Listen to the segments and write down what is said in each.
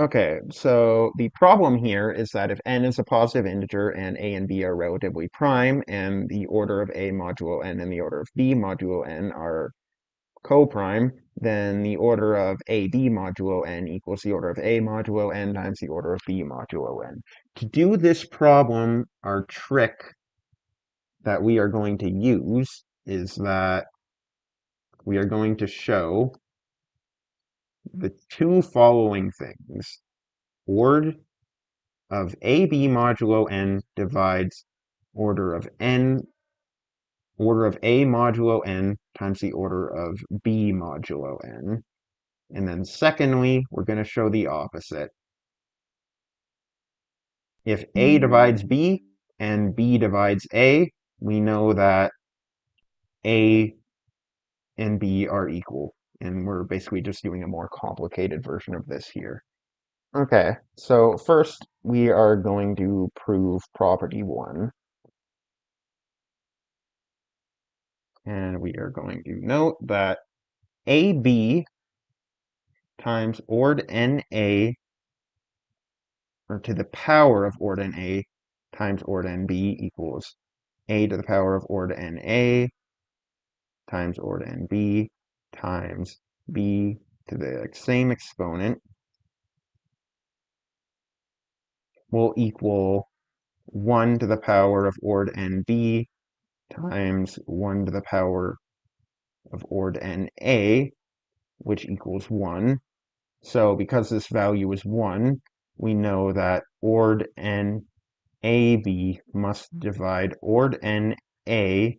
Okay, so the problem here is that if n is a positive integer and a and b are relatively prime, and the order of a modulo n and the order of b modulo n are coprime, then the order of ab modulo n equals the order of a modulo n times the order of b modulo n. To do this problem, our trick that we are going to use is that we are going to show the two following things. Ord of AB modulo n divides order of n, order of A modulo n times the order of B modulo n. And then secondly, we're going to show the opposite. If A divides B and B divides A, we know that A and B are equal. And we're basically just doing a more complicated version of this here. Okay, so first we are going to prove property 1. And we are going to note that AB times ordNA, or to the power of ordNA times ordNB equals A to the power of ordNA times ordNB times B to the same exponent will equal 1 to the power of ordNB times 1 to the power of ordNA, which equals 1. So because this value is 1, we know that ordNAB must divide ordNA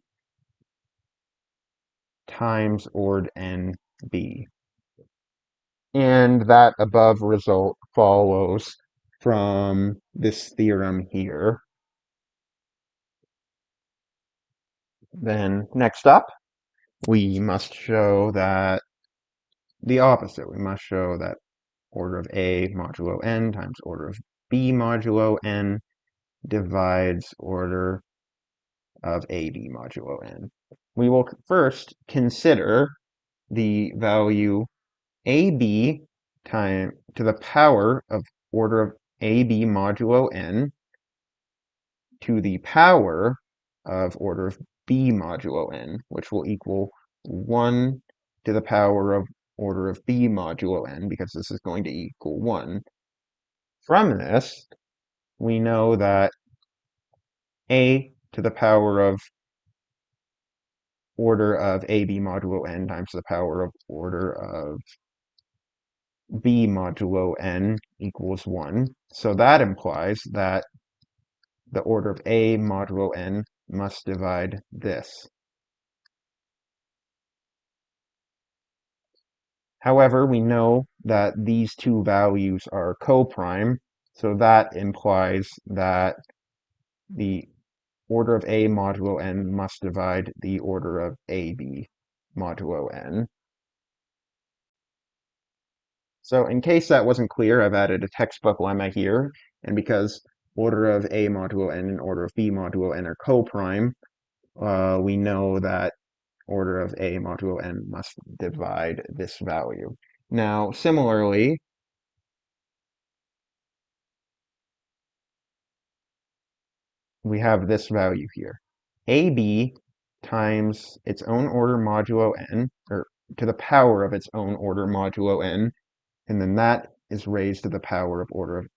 times ordNB. And that above result follows from this theorem here. Then next up, we must show that the opposite. We must show that order of A modulo n times order of B modulo n divides order of AB modulo n. We will first consider the value AB time to the power of order of AB modulo n to the power of order of B modulo n, which will equal 1 to the power of order of B modulo n, because this is going to equal 1. From this, we know that A to the power of order of AB modulo n times the power of order of B modulo n equals 1. So that implies that the order of A modulo n must divide this. However, we know that these two values are coprime, so that implies that the order of A modulo n must divide the order of AB modulo n. So in case that wasn't clear, I've added a textbook lemma here, and because order of A modulo n and order of B modulo n are coprime, we know that order of A modulo n must divide this value. Now, similarly, we have this value here. AB times its own order modulo n, or to the power of its own order modulo n, and then that is raised to the power of order of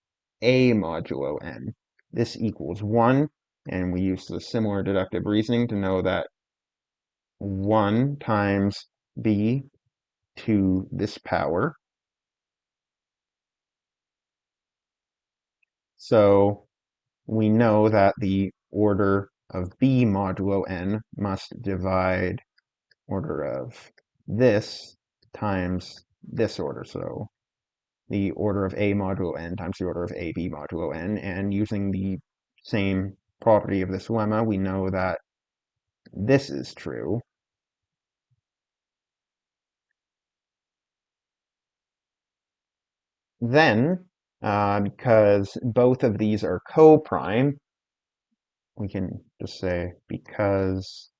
A modulo n. This equals 1, and we use the similar deductive reasoning to know that 1 times B to this power. So we know that the order of B modulo n must divide order of this times this order. So the order of A modulo n times the order of AB modulo n. And using the same property of this lemma, we know that this is true. Then, because both of these are coprime, we can just say because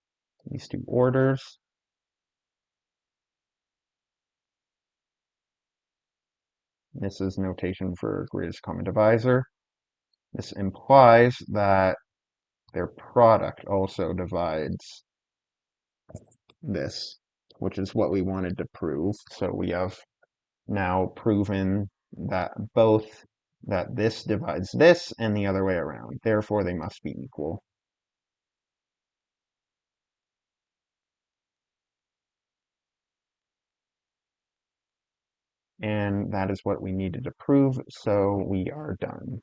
these two orders This is notation for greatest common divisor. This implies that their product also divides this, which is what we wanted to prove. So we have now proven that that this divides this and the other way around. Therefore, they must be equal. And that is what we needed to prove, so we are done.